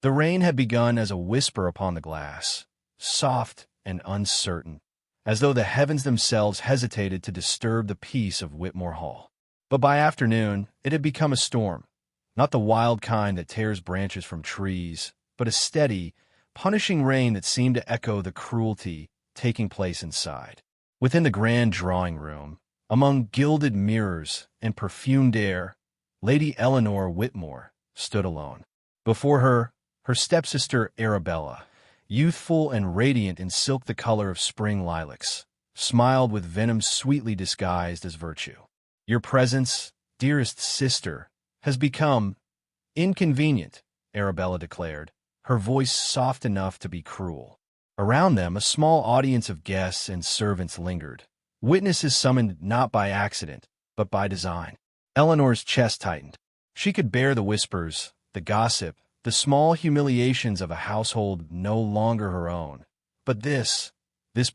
The rain had begun as a whisper upon the glass, soft and uncertain, as though the heavens themselves hesitated to disturb the peace of Whitmore Hall. But by afternoon, it had become a storm, not the wild kind that tears branches from trees, but a steady, punishing rain that seemed to echo the cruelty taking place inside. Within the grand drawing room, among gilded mirrors and perfumed air, Lady Eleanor Whitmore stood alone. Before her, her stepsister Arabella, youthful and radiant in silk the color of spring lilacs, smiled with venom sweetly disguised as virtue. "Your presence, dearest sister, has become inconvenient," Arabella declared, her voice soft enough to be cruel. Around them, a small audience of guests and servants lingered, witnesses summoned not by accident, but by design. Eleanor's chest tightened. She could bear the whispers, the gossip, the small humiliations of a household no longer her own. But this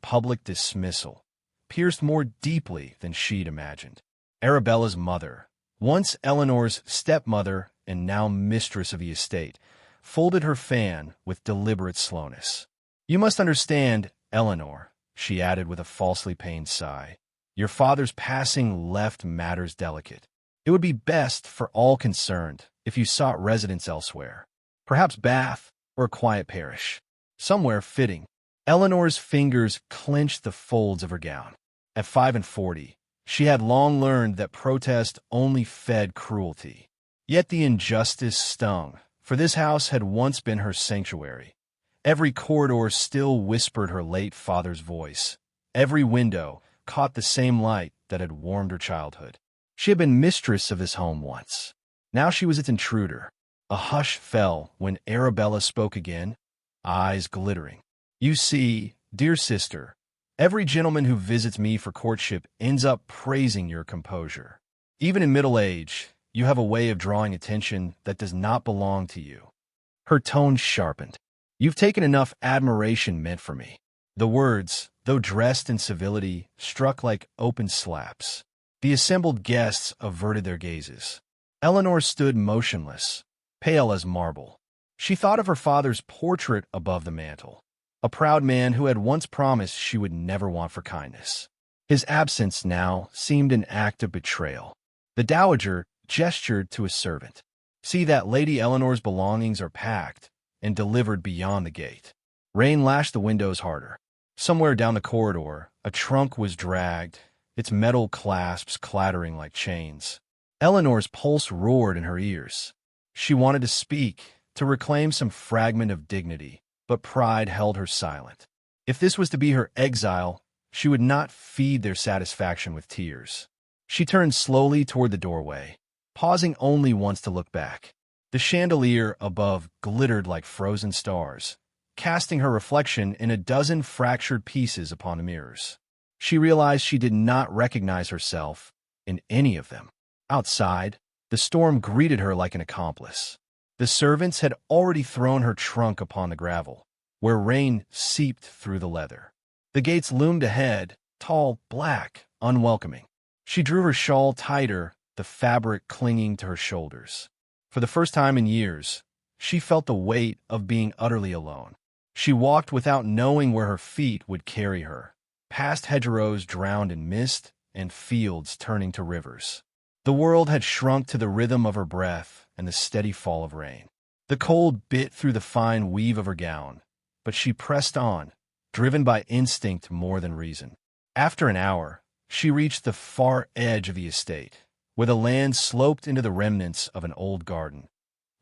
public dismissal, pierced more deeply than she'd imagined. Arabella's mother, once Eleanor's stepmother and now mistress of the estate, folded her fan with deliberate slowness. "You must understand, Eleanor," she added with a falsely pained sigh. "Your father's passing left matters delicate. It would be best for all concerned if you sought residence elsewhere. Perhaps Bath or a quiet parish. Somewhere fitting." Eleanor's fingers clenched the folds of her gown. At 45, she had long learned that protest only fed cruelty. Yet the injustice stung, for this house had once been her sanctuary. Every corridor still whispered her late father's voice. Every window caught the same light that had warmed her childhood. She had been mistress of this home once. Now she was its intruder. A hush fell when Arabella spoke again, eyes glittering. "You see, dear sister, every gentleman who visits me for courtship ends up praising your composure. Even in middle age, you have a way of drawing attention that does not belong to you." Her tone sharpened. "You've taken enough admiration meant for me." The words, though dressed in civility, struck like open slaps. The assembled guests averted their gazes. Eleanor stood motionless, pale as marble. She thought of her father's portrait above the mantel, a proud man who had once promised she would never want for kindness. His absence now seemed an act of betrayal. The dowager gestured to a servant. "See that Lady Eleanor's belongings are packed and delivered beyond the gate." Rain lashed the windows harder. Somewhere down the corridor, a trunk was dragged, its metal clasps clattering like chains. Eleanor's pulse roared in her ears. She wanted to speak, to reclaim some fragment of dignity, but pride held her silent. If this was to be her exile, she would not feed their satisfaction with tears. She turned slowly toward the doorway, pausing only once to look back. The chandelier above glittered like frozen stars, casting her reflection in a dozen fractured pieces upon the mirrors. She realized she did not recognize herself in any of them. Outside, the storm greeted her like an accomplice. The servants had already thrown her trunk upon the gravel, where rain seeped through the leather. The gates loomed ahead, tall, black, unwelcoming. She drew her shawl tighter, the fabric clinging to her shoulders. For the first time in years, she felt the weight of being utterly alone. She walked without knowing where her feet would carry her, past hedgerows drowned in mist and fields turning to rivers. The world had shrunk to the rhythm of her breath and the steady fall of rain. The cold bit through the fine weave of her gown, but she pressed on, driven by instinct more than reason. After an hour, she reached the far edge of the estate, where the land sloped into the remnants of an old garden,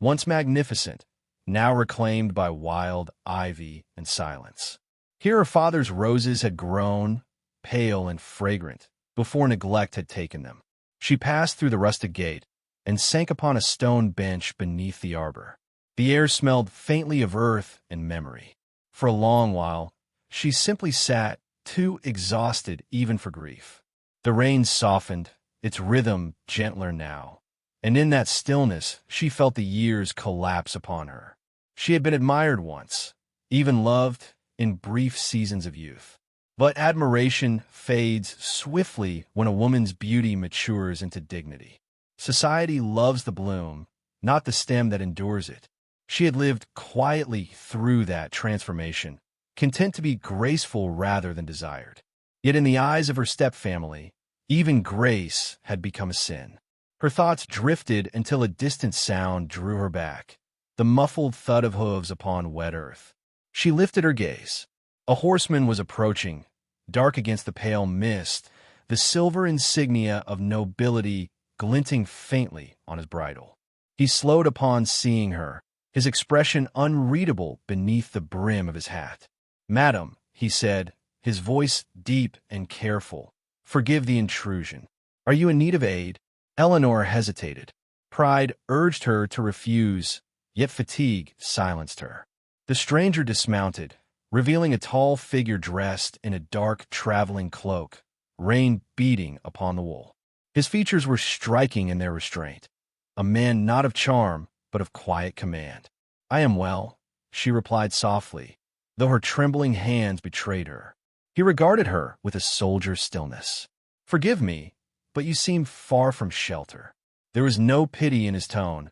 once magnificent, now reclaimed by wild ivy and silence. Here her father's roses had grown, pale and fragrant, before neglect had taken them. She passed through the rustic gate and sank upon a stone bench beneath the arbor. The air smelled faintly of earth and memory. For a long while, she simply sat, too exhausted even for grief. The rain softened, its rhythm gentler now, and in that stillness she felt the years collapse upon her. She had been admired once, even loved in brief seasons of youth. But admiration fades swiftly when a woman's beauty matures into dignity. Society loves the bloom, not the stem that endures it. She had lived quietly through that transformation, content to be graceful rather than desired. Yet in the eyes of her stepfamily, even grace had become a sin. Her thoughts drifted until a distant sound drew her back, the muffled thud of hooves upon wet earth. She lifted her gaze. A horseman was approaching, dark against the pale mist, the silver insignia of nobility glinting faintly on his bridle. He slowed upon seeing her, his expression unreadable beneath the brim of his hat. "Madam," he said, his voice deep and careful, "forgive the intrusion. Are you in need of aid?" Eleanor hesitated. Pride urged her to refuse, yet fatigue silenced her. The stranger dismounted, revealing a tall figure dressed in a dark traveling cloak, rain beating upon the wool. His features were striking in their restraint, a man not of charm, but of quiet command. "I am well," she replied softly, though her trembling hands betrayed her. He regarded her with a soldier's stillness. "Forgive me, but you seem far from shelter." There was no pity in his tone,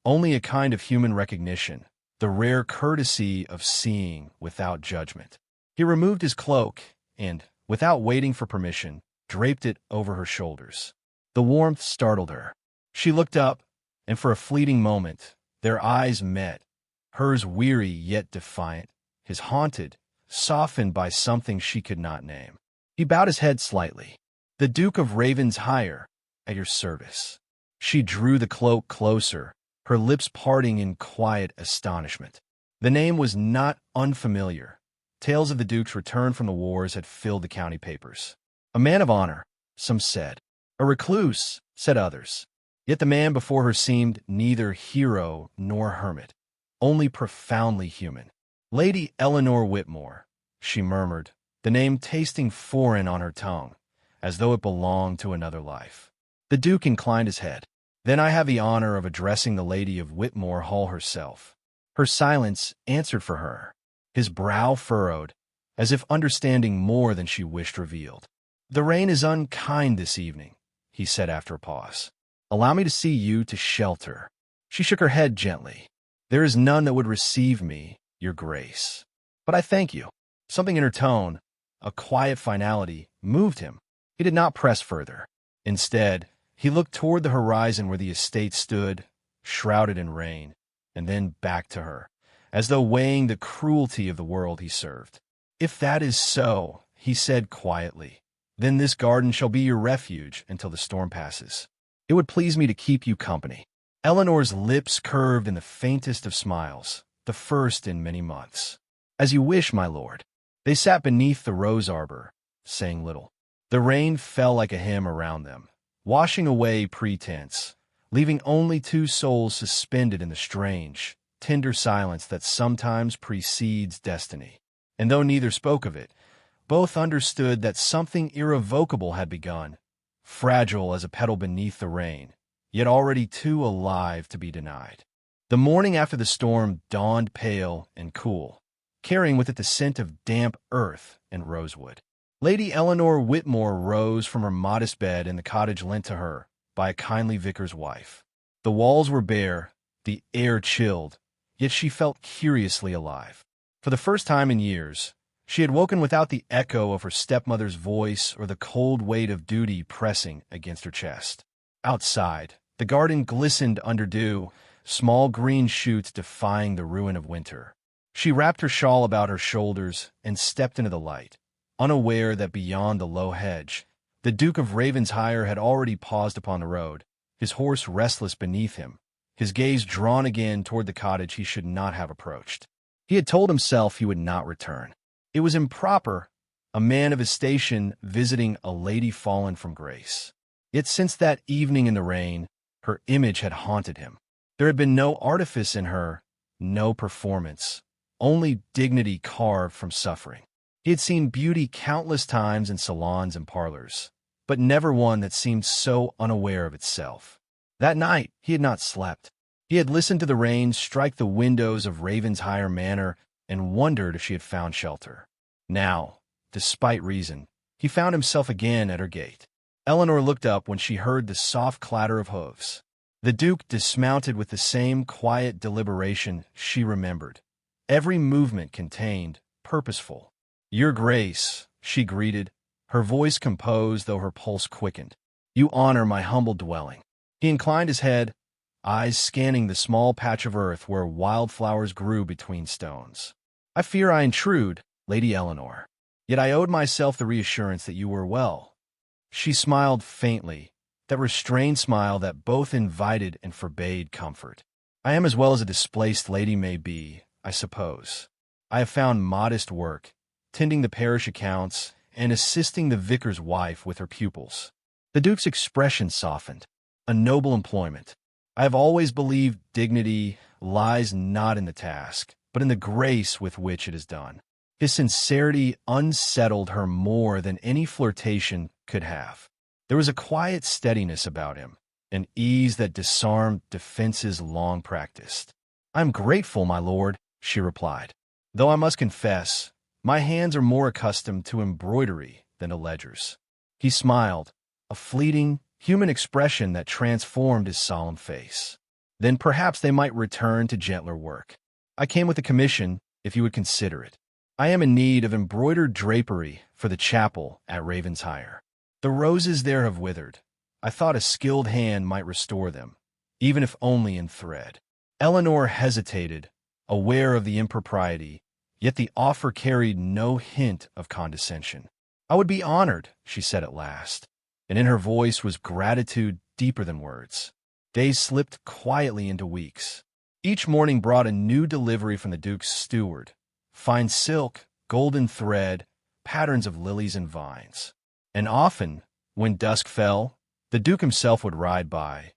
only a kind of human recognition, the rare courtesy of seeing without judgment. He removed his cloak and, without waiting for permission, draped it over her shoulders. The warmth startled her. She looked up, and for a fleeting moment, their eyes met, hers weary yet defiant, his haunted, softened by something she could not name. He bowed his head slightly. "The Duke of Ravenshire, at your service." She drew the cloak closer, her lips parting in quiet astonishment. The name was not unfamiliar. Tales of the Duke's return from the wars had filled the county papers. A man of honor, some said. A recluse, said others. Yet the man before her seemed neither hero nor hermit, only profoundly human. "Lady Eleanor Whitmore," she murmured, the name tasting foreign on her tongue, as though it belonged to another life. The Duke inclined his head. "Then I have the honor of addressing the Lady of Whitmore Hall herself." Her silence answered for her. His brow furrowed, as if understanding more than she wished revealed. "The rain is unkind this evening," he said after a pause. "Allow me to see you to shelter." She shook her head gently. "There is none that would receive me, your grace. But I thank you." Something in her tone, a quiet finality, moved him. He did not press further. Instead, he looked toward the horizon where the estate stood, shrouded in rain, and then back to her, as though weighing the cruelty of the world he served. "If that is so," he said quietly, "then this garden shall be your refuge until the storm passes. It would please me to keep you company." Eleanor's lips curved in the faintest of smiles, the first in many months. "As you wish, my lord." They sat beneath the rose arbor, saying little. The rain fell like a hymn around them, washing away pretense, leaving only two souls suspended in the strange, tender silence that sometimes precedes destiny. And though neither spoke of it, both understood that something irrevocable had begun, fragile as a petal beneath the rain, yet already too alive to be denied. The morning after the storm dawned pale and cool, carrying with it the scent of damp earth and rosewood. Lady Eleanor Whitmore rose from her modest bed in the cottage lent to her by a kindly vicar's wife. The walls were bare, the air chilled, yet she felt curiously alive. For the first time in years, she had woken without the echo of her stepmother's voice or the cold weight of duty pressing against her chest. Outside, the garden glistened under dew, small green shoots defying the ruin of winter. She wrapped her shawl about her shoulders and stepped into the light, unaware that beyond the low hedge, the Duke of Ravenshire had already paused upon the road, his horse restless beneath him, his gaze drawn again toward the cottage he should not have approached. He had told himself he would not return. It was improper, a man of his station visiting a lady fallen from grace. Yet since that evening in the rain, her image had haunted him. There had been no artifice in her, no performance, only dignity carved from suffering. He had seen beauty countless times in salons and parlors, but never one that seemed so unaware of itself. That night he had not slept. He had listened to the rain strike the windows of Ravenshire Manor and wondered if she had found shelter. Now, despite reason, he found himself again at her gate. Eleanor looked up when she heard the soft clatter of hoofs. The Duke dismounted with the same quiet deliberation she remembered. Every movement contained, purposeful. "Your Grace," she greeted, her voice composed though her pulse quickened. "You honor my humble dwelling." He inclined his head, eyes scanning the small patch of earth where wildflowers grew between stones. "I fear I intrude, Lady Eleanor. Yet I owed myself the reassurance that you were well." She smiled faintly, that restrained smile that both invited and forbade comfort. "I am as well as a displaced lady may be, I suppose. I have found modest work, tending the parish accounts and assisting the vicar's wife with her pupils." The Duke's expression softened. "A noble employment. I have always believed dignity lies not in the task, but in the grace with which it is done." His sincerity unsettled her more than any flirtation could have. There was a quiet steadiness about him, an ease that disarmed defenses long practiced. "I am grateful, my lord," she replied, "though I must confess, my hands are more accustomed to embroidery than to ledgers." He smiled, a fleeting, human expression that transformed his solemn face. "Then perhaps they might return to gentler work. I came with a commission, if you would consider it. I am in need of embroidered drapery for the chapel at Ravenshire. The roses there have withered. I thought a skilled hand might restore them, even if only in thread." Eleanor hesitated, aware of the impropriety, yet the offer carried no hint of condescension. "I would be honored," she said at last, and in her voice was gratitude deeper than words. Days slipped quietly into weeks. Each morning brought a new delivery from the Duke's steward: fine silk, golden thread, patterns of lilies and vines. And often, when dusk fell, the Duke himself would ride by,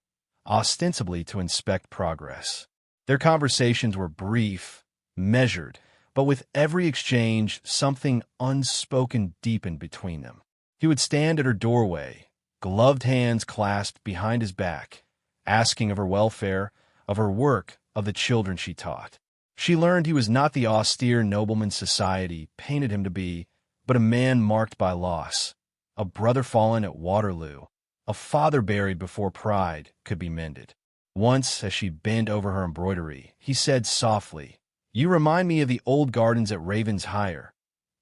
ostensibly to inspect progress. Their conversations were brief, measured, but with every exchange something unspoken deepened between them. He would stand at her doorway, gloved hands clasped behind his back, asking of her welfare, of her work, of the children she taught. She learned he was not the austere nobleman society painted him to be, but a man marked by loss, a brother fallen at Waterloo, a father buried before pride could be mended. Once, as she bent over her embroidery, he said softly, "You remind me of the old gardens at Ravenshire,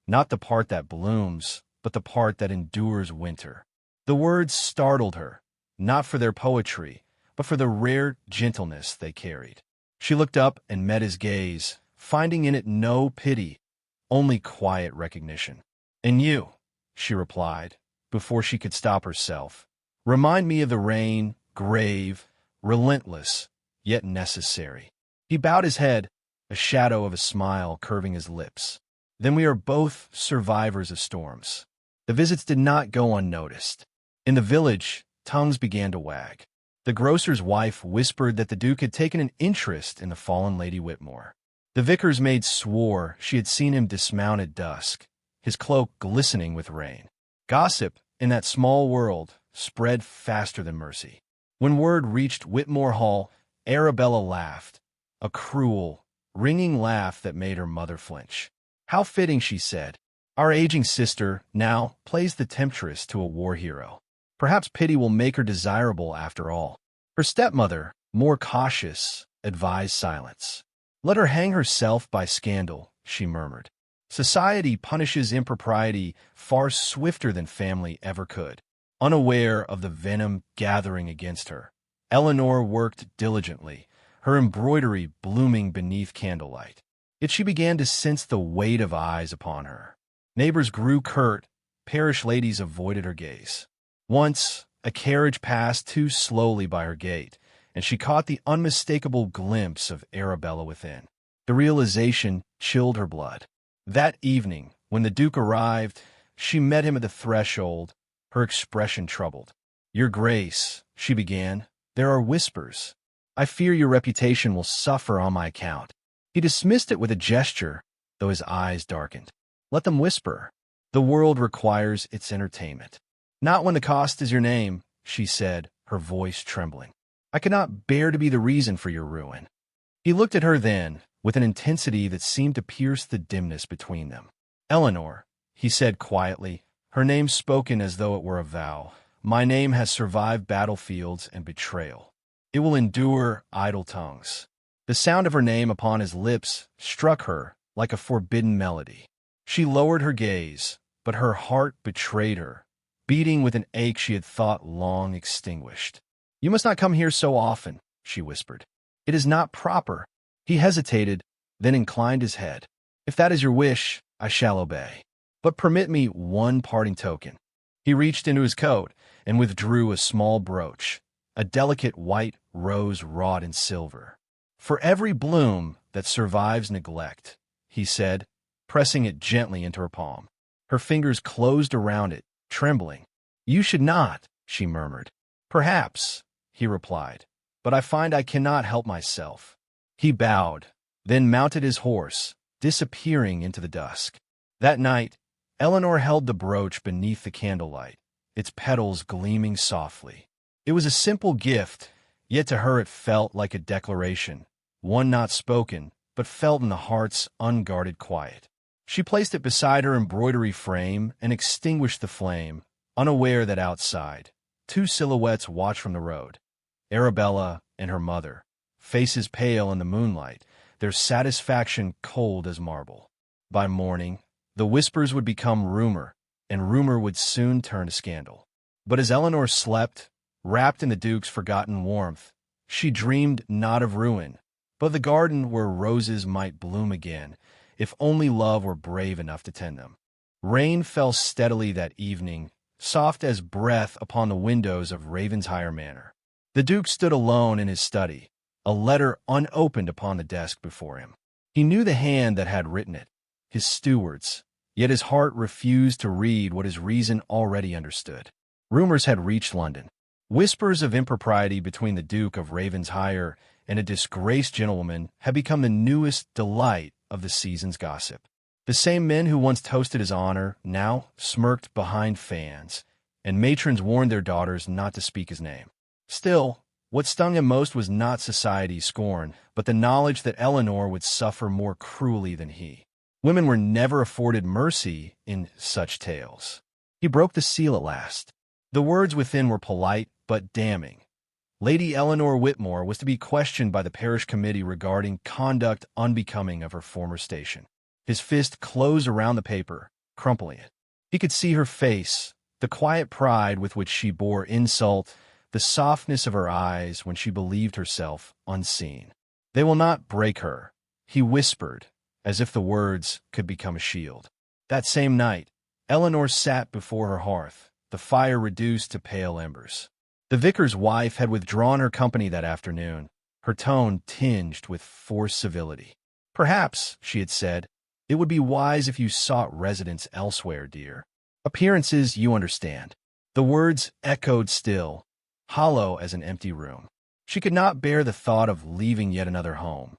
not the part that blooms, but the part that endures winter." The words startled her, not for their poetry, but for the rare gentleness they carried. She looked up and met his gaze, finding in it no pity, only quiet recognition. "And you," she replied, before she could stop herself, "remind me of the rain, grave, relentless, yet necessary." He bowed his head, a shadow of a smile curving his lips. "Then we are both survivors of storms." The visits did not go unnoticed. In the village, tongues began to wag. The grocer's wife whispered that the Duke had taken an interest in the fallen Lady Whitmore. The vicar's maid swore she had seen him dismount at dusk, his cloak glistening with rain. Gossip, in that small world, spread faster than mercy. When word reached Whitmore Hall, Arabella laughed, a cruel, ringing laugh that made her mother flinch. "How fitting," she said. "Our aging sister, now, plays the temptress to a war hero. Perhaps pity will make her desirable after all." Her stepmother, more cautious, advised silence. "Let her hang herself by scandal," she murmured. "Society punishes impropriety far swifter than family ever could." Unaware of the venom gathering against her, Eleanor worked diligently, her embroidery blooming beneath candlelight. Yet she began to sense the weight of eyes upon her. Neighbors grew curt, parish ladies avoided her gaze. Once, a carriage passed too slowly by her gate, and she caught the unmistakable glimpse of Arabella within. The realization chilled her blood. That evening, when the Duke arrived, she met him at the threshold, her expression troubled. "Your Grace," she began, "there are whispers. I fear your reputation will suffer on my account." He dismissed it with a gesture, though his eyes darkened. "Let them whisper. The world requires its entertainment." "Not when the cost is your name," she said, her voice trembling. "I cannot bear to be the reason for your ruin." He looked at her then, with an intensity that seemed to pierce the dimness between them. "Eleanor," he said quietly, her name spoken as though it were a vow, "my name has survived battlefields and betrayal. It will endure idle tongues. The sound of her name upon his lips struck her like a forbidden melody. She lowered her gaze, but her heart betrayed her, beating with an ache she had thought long extinguished. "You must not come here so often," she whispered. "It is not proper." He hesitated, then inclined his head. "If that is your wish, I shall obey. But permit me one parting token." He reached into his coat and withdrew a small brooch, a delicate white rose wrought in silver. "For every bloom that survives neglect," he said, pressing it gently into her palm. Her fingers closed around it, trembling. "You should not," she murmured. "Perhaps," he replied, "but I find I cannot help myself." He bowed, then mounted his horse, disappearing into the dusk. That night, Eleanor held the brooch beneath the candlelight, its petals gleaming softly. It was a simple gift, yet to her it felt like a declaration, one not spoken, but felt in the heart's unguarded quiet. She placed it beside her embroidery frame and extinguished the flame, unaware that outside, two silhouettes watched from the road, Arabella and her mother, faces pale in the moonlight, their satisfaction cold as marble. By morning, the whispers would become rumor, and rumor would soon turn to scandal. But as Eleanor slept, wrapped in the Duke's forgotten warmth, she dreamed not of ruin, but of the garden where roses might bloom again, if only love were brave enough to tend them. Rain fell steadily that evening, soft as breath upon the windows of Ravenshire Manor. The Duke stood alone in his study, a letter unopened upon the desk before him. He knew the hand that had written it, his steward's, yet his heart refused to read what his reason already understood. Rumors had reached London. Whispers of impropriety between the Duke of Ravenshire and a disgraced gentlewoman had become the newest delight of the season's gossip. The same men who once toasted his honor now smirked behind fans, and matrons warned their daughters not to speak his name. Still, what stung him most was not society's scorn, but the knowledge that Eleanor would suffer more cruelly than he. Women were never afforded mercy in such tales. He broke the seal at last. The words within were polite but damning. Lady Eleanor Whitmore was to be questioned by the parish committee regarding conduct unbecoming of her former station. His fist closed around the paper, crumpling it. He could see her face, the quiet pride with which she bore insult, the softness of her eyes when she believed herself unseen. "They will not break her," he whispered, as if the words could become a shield. That same night, Eleanor sat before her hearth, the fire reduced to pale embers. The vicar's wife had withdrawn her company that afternoon, her tone tinged with forced civility. "Perhaps," she had said, "it would be wise if you sought residence elsewhere, dear. Appearances, you understand." The words echoed still, hollow as an empty room. She could not bear the thought of leaving yet another home,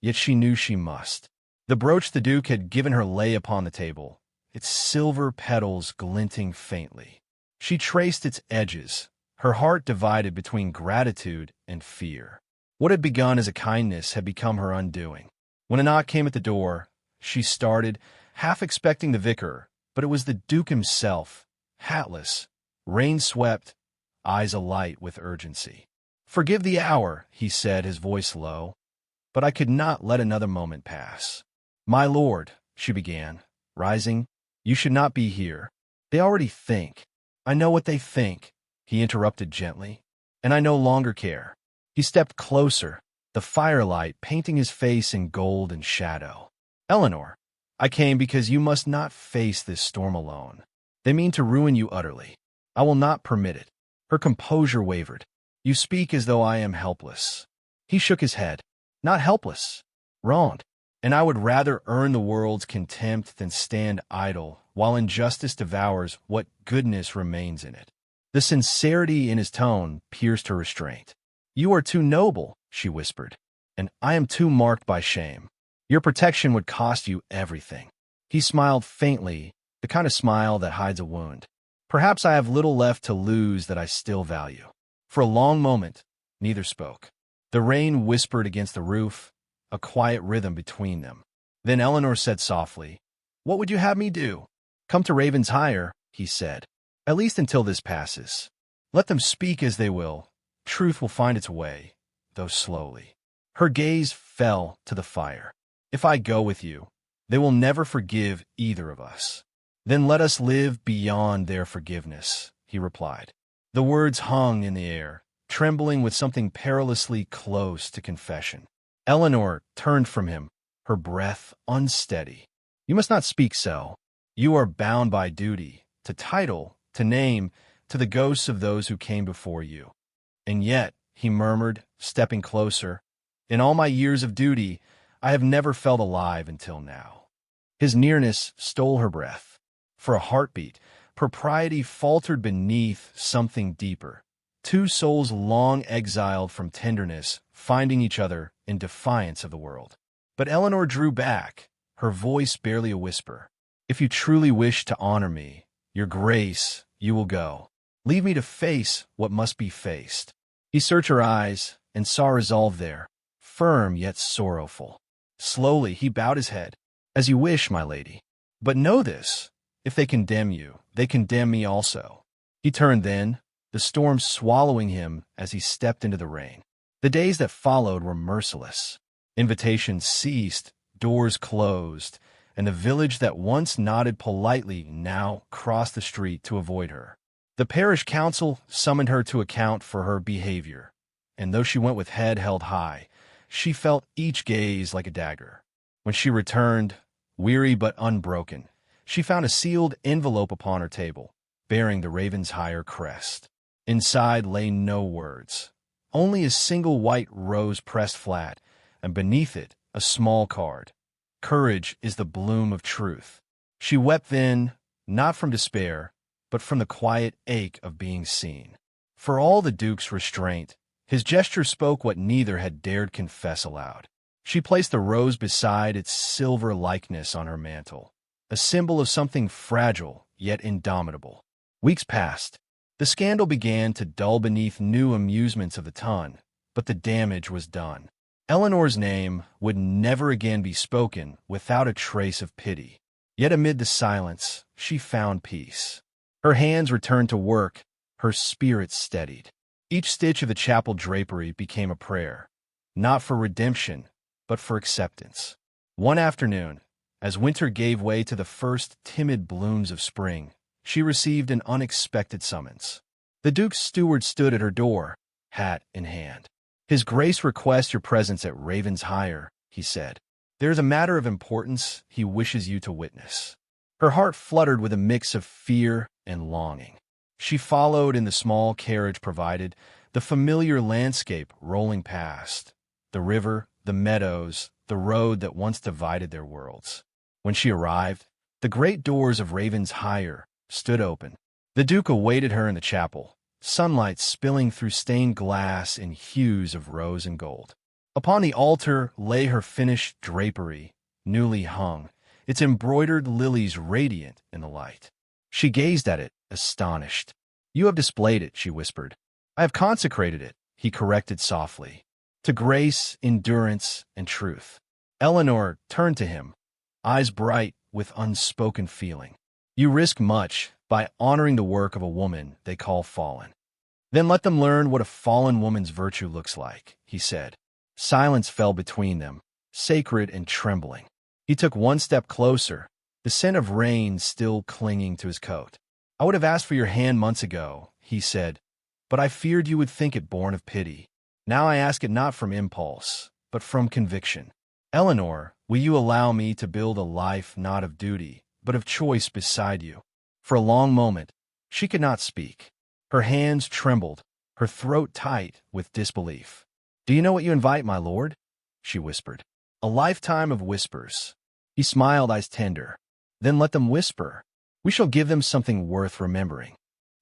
yet she knew she must. The brooch the Duke had given her lay upon the table, its silver petals glinting faintly. She traced its edges, her heart divided between gratitude and fear. What had begun as a kindness had become her undoing. When a knock came at the door, she started, half expecting the vicar, but it was the Duke himself, hatless, rain-swept, eyes alight with urgency. "Forgive the hour," he said, his voice low, "but I could not let another moment pass." "My lord," she began, rising, "you should not be here. They already think." "I know what they think," he interrupted gently, "and I no longer care." He stepped closer, the firelight painting his face in gold and shadow. "Eleanor, I came because you must not face this storm alone. They mean to ruin you utterly. I will not permit it." Her composure wavered. "You speak as though I am helpless." He shook his head. "Not helpless. Wronged. And I would rather earn the world's contempt than stand idle while injustice devours what goodness remains in it." The sincerity in his tone pierced her restraint. "You are too noble," she whispered, "and I am too marked by shame. Your protection would cost you everything." He smiled faintly, the kind of smile that hides a wound. "Perhaps I have little left to lose that I still value." For a long moment, neither spoke. The rain whispered against the roof, a quiet rhythm between them. Then Eleanor said softly, "What would you have me do?" "Come to Ravenshire," he said, "at least until this passes. Let them speak as they will. Truth will find its way, though slowly. Her gaze fell to the fire. "If I go with you, they will never forgive either of us." "Then let us live beyond their forgiveness," he replied. The words hung in the air, trembling with something perilously close to confession. Eleanor turned from him, her breath unsteady. "You must not speak so. You are bound by duty, to title, to name, to the ghosts of those who came before you." "And yet," he murmured, stepping closer, "in all my years of duty, I have never felt alive until now." His nearness stole her breath. For a heartbeat, propriety faltered beneath something deeper. Two souls long exiled from tenderness, finding each other in defiance of the world. But Eleanor drew back, her voice barely a whisper. "If you truly wish to honor me, your grace, you will go. Leave me to face what must be faced." He searched her eyes and saw resolve there, firm yet sorrowful. Slowly he bowed his head. "As you wish, my lady. But know this, if they condemn you, they condemn me also." He turned then, the storm swallowing him as he stepped into the rain. The days that followed were merciless. Invitations ceased, doors closed, and the village that once nodded politely now crossed the street to avoid her. The parish council summoned her to account for her behavior, and though she went with head held high, she felt each gaze like a dagger. When she returned, weary but unbroken, she found a sealed envelope upon her table, bearing the Ravenshire crest. Inside lay no words, only a single white rose pressed flat, and beneath it a small card. "Courage is the bloom of truth." She wept then, not from despair, but from the quiet ache of being seen. For all the Duke's restraint, his gesture spoke what neither had dared confess aloud. She placed the rose beside its silver likeness on her mantle, a symbol of something fragile yet indomitable. Weeks passed. The scandal began to dull beneath new amusements of the ton, but the damage was done. Eleanor's name would never again be spoken without a trace of pity. Yet amid the silence, she found peace. Her hands returned to work, her spirit steadied. Each stitch of the chapel drapery became a prayer, not for redemption, but for acceptance. One afternoon, as winter gave way to the first timid blooms of spring, she received an unexpected summons. The Duke's steward stood at her door, hat in hand. "His Grace requests your presence at Ravenshire," he said. "There is a matter of importance he wishes you to witness." Her heart fluttered with a mix of fear and longing. She followed in the small carriage provided, the familiar landscape rolling past, the river, the meadows, the road that once divided their worlds. When she arrived, the great doors of Ravenshire stood open. The Duke awaited her in the chapel, sunlight spilling through stained glass in hues of rose and gold. Upon the altar lay her finished drapery, newly hung, its embroidered lilies radiant in the light. She gazed at it, astonished. "You have displayed it," she whispered. "I have consecrated it," he corrected softly, "to grace, endurance, and truth." Eleanor turned to him, eyes bright with unspoken feeling. "You risk much by honoring the work of a woman they call fallen." "Then let them learn what a fallen woman's virtue looks like," he said. Silence fell between them, sacred and trembling. He took one step closer, the scent of rain still clinging to his coat. "I would have asked for your hand months ago," he said, "but I feared you would think it born of pity. Now I ask it not from impulse, but from conviction. Eleanor, will you allow me to build a life not of duty, but of choice beside you?" For a long moment, she could not speak. Her hands trembled, her throat tight with disbelief. "Do you know what you invite, my lord?" she whispered. A lifetime of whispers. He smiled, eyes tender. "Then let them whisper. We shall give them something worth remembering."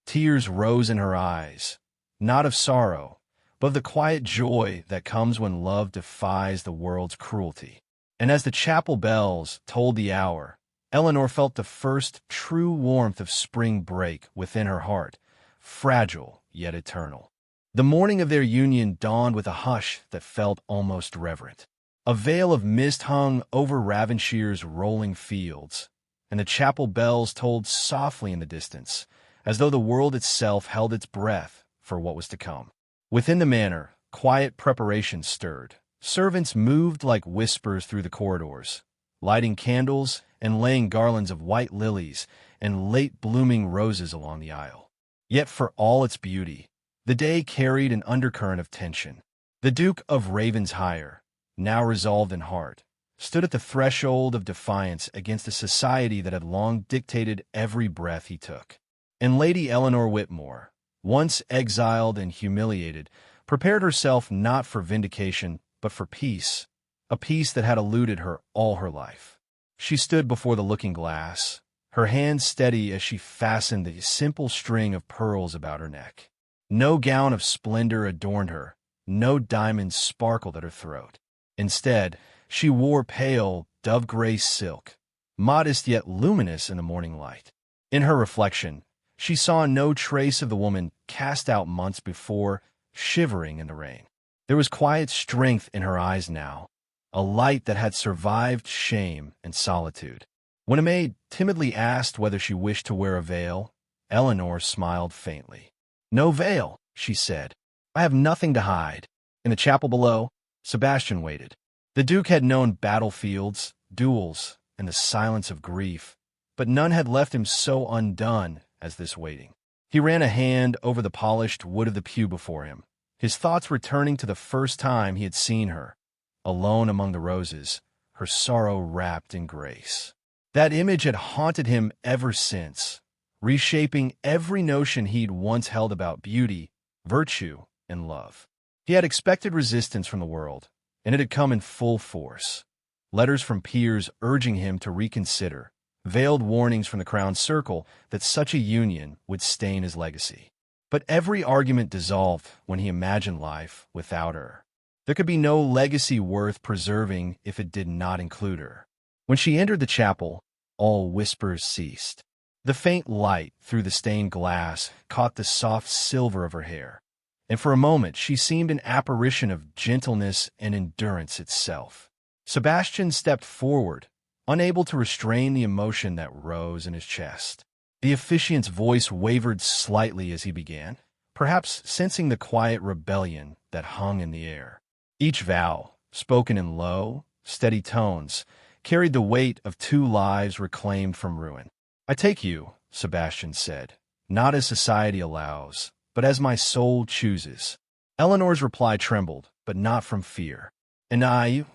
Tears rose in her eyes, not of sorrow, but of the quiet joy that comes when love defies the world's cruelty. And as the chapel bells tolled the hour, Eleanor felt the first true warmth of spring break within her heart, fragile yet eternal. The morning of their union dawned with a hush that felt almost reverent. A veil of mist hung over Ravenshire's rolling fields, and the chapel bells tolled softly in the distance, as though the world itself held its breath for what was to come. Within the manor, quiet preparation stirred. Servants moved like whispers through the corridors, lighting candles and laying garlands of white lilies and late-blooming roses along the aisle. Yet for all its beauty, the day carried an undercurrent of tension. The Duke of Ravenshire, now resolved in heart, stood at the threshold of defiance against a society that had long dictated every breath he took. And Lady Eleanor Whitmore, once exiled and humiliated, prepared herself not for vindication but for peace, a peace that had eluded her all her life. She stood before the looking-glass, her hands steady as she fastened the simple string of pearls about her neck. No gown of splendor adorned her, no diamonds sparkled at her throat. Instead, she wore pale, dove-gray silk, modest yet luminous in the morning light. In her reflection, she saw no trace of the woman cast out months before, shivering in the rain. There was quiet strength in her eyes now, a light that had survived shame and solitude. When a maid timidly asked whether she wished to wear a veil, Eleanor smiled faintly. "No veil," she said. "I have nothing to hide." In the chapel below, Sebastian waited. The Duke had known battlefields, duels, and the silence of grief, but none had left him so undone as this waiting. He ran a hand over the polished wood of the pew before him, his thoughts returning to the first time he had seen her, alone among the roses, her sorrow wrapped in grace. That image had haunted him ever since, reshaping every notion he'd once held about beauty, virtue, and love. He had expected resistance from the world, and it had come in full force. Letters from peers urging him to reconsider, veiled warnings from the crown circle that such a union would stain his legacy. But every argument dissolved when he imagined life without her. There could be no legacy worth preserving if it did not include her. When she entered the chapel, all whispers ceased. The faint light through the stained glass caught the soft silver of her hair, and for a moment she seemed an apparition of gentleness and endurance itself. Sebastian stepped forward, unable to restrain the emotion that rose in his chest. The officiant's voice wavered slightly as he began, perhaps sensing the quiet rebellion that hung in the air. Each vow, spoken in low, steady tones, carried the weight of 2 lives reclaimed from ruin. "I take you," Sebastian said, "not as society allows, but as my soul chooses." Eleanor's reply trembled, but not from fear. "And I,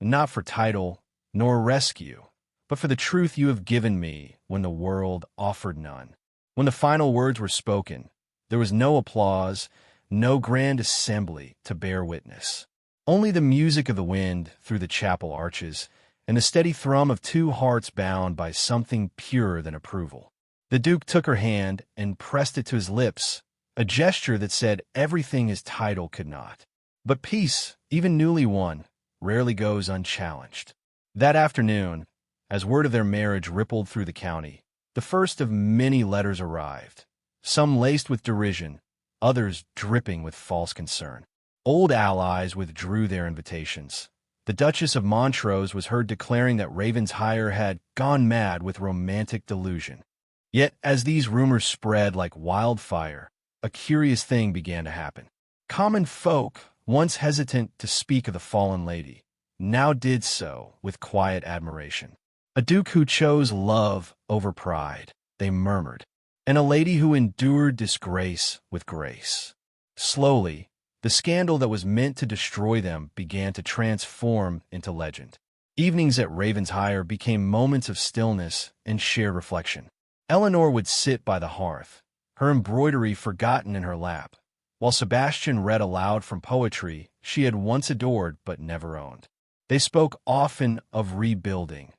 not for title, nor rescue, but for the truth you have given me when the world offered none." When the final words were spoken, there was no applause, no grand assembly to bear witness. Only the music of the wind through the chapel arches, and the steady thrum of 2 hearts bound by something purer than approval. The Duke took her hand and pressed it to his lips, a gesture that said everything his title could not. But peace, even newly won, rarely goes unchallenged. That afternoon, as word of their marriage rippled through the county, the first of many letters arrived, some laced with derision, others dripping with false concern. Old allies withdrew their invitations. The Duchess of Montrose was heard declaring that Ravenshire had gone mad with romantic delusion. Yet, as these rumors spread like wildfire, a curious thing began to happen. Common folk, once hesitant to speak of the fallen lady, now did so with quiet admiration. A duke who chose love over pride, they murmured, and a lady who endured disgrace with grace. Slowly, the scandal that was meant to destroy them began to transform into legend. Evenings at Ravenshire became moments of stillness and shared reflection. Eleanor would sit by the hearth, her embroidery forgotten in her lap, while Sebastian read aloud from poetry she had once adored but never owned. They spoke often of rebuilding,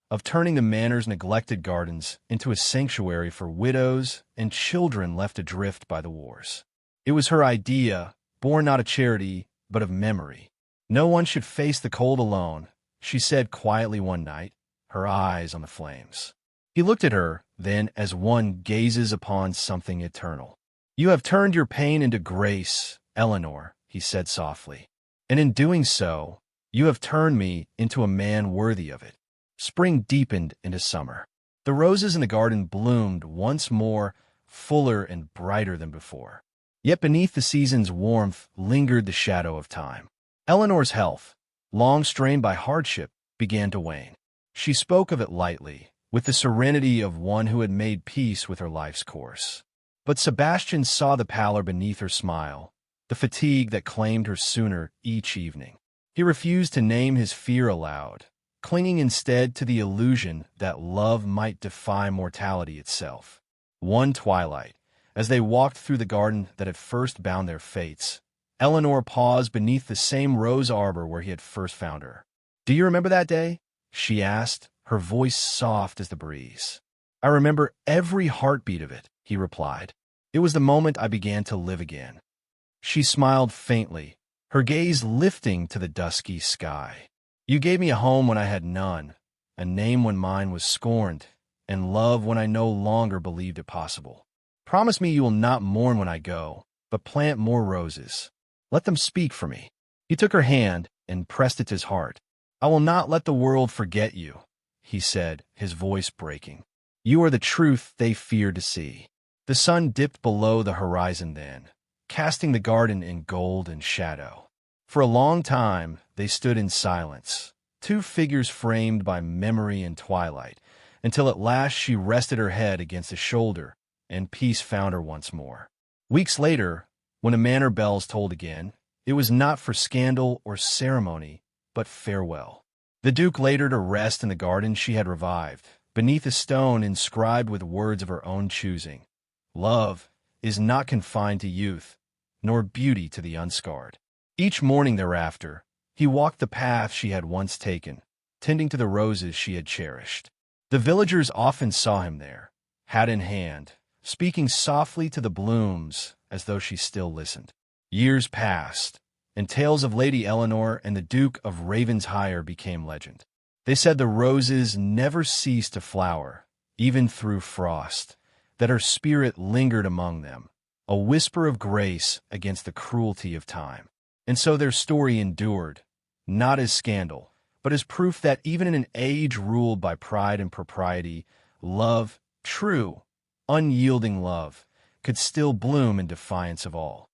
of turning the manor's neglected gardens into a sanctuary for widows and children left adrift by the wars. It was her idea, born not of charity, but of memory. No one should face the cold alone, she said quietly one night, her eyes on the flames. He looked at her, then, as one gazes upon something eternal. "You have turned your pain into grace, Eleanor," he said softly, "and in doing so, you have turned me into a man worthy of it." Spring deepened into summer. The roses in the garden bloomed once more, fuller and brighter than before. Yet beneath the season's warmth lingered the shadow of time. Eleanor's health, long strained by hardship, began to wane. She spoke of it lightly, with the serenity of one who had made peace with her life's course. But Sebastian saw the pallor beneath her smile, the fatigue that claimed her sooner each evening. He refused to name his fear aloud, clinging instead to the illusion that love might defy mortality itself. One twilight, as they walked through the garden that had first bound their fates, Eleanor paused beneath the same rose arbor where he had first found her. "Do you remember that day?" she asked, her voice soft as the breeze. "I remember every heartbeat of it," he replied. "It was the moment I began to live again." She smiled faintly, her gaze lifting to the dusky sky. "You gave me a home when I had none, a name when mine was scorned, and love when I no longer believed it possible. Promise me you will not mourn when I go, but plant more roses. Let them speak for me." He took her hand and pressed it to his heart. "I will not let the world forget you," he said, his voice breaking. "You are the truth they feared to see." The sun dipped below the horizon then, casting the garden in gold and shadow. For a long time they stood in silence, two figures framed by memory and twilight, until at last she rested her head against his shoulder, and peace found her once more. Weeks later, when the manor bells tolled again, it was not for scandal or ceremony, but farewell. The Duke laid her to rest in the garden she had revived, beneath a stone inscribed with words of her own choosing. "Love is not confined to youth, nor beauty to the unscarred." Each morning thereafter, he walked the path she had once taken, tending to the roses she had cherished. The villagers often saw him there, hat in hand, speaking softly to the blooms as though she still listened. Years passed, and tales of Lady Eleanor and the Duke of Ravenshire became legend. They said the roses never ceased to flower, even through frost, that her spirit lingered among them, a whisper of grace against the cruelty of time. And so their story endured, not as scandal, but as proof that even in an age ruled by pride and propriety, love, true, unyielding love, could still bloom in defiance of all.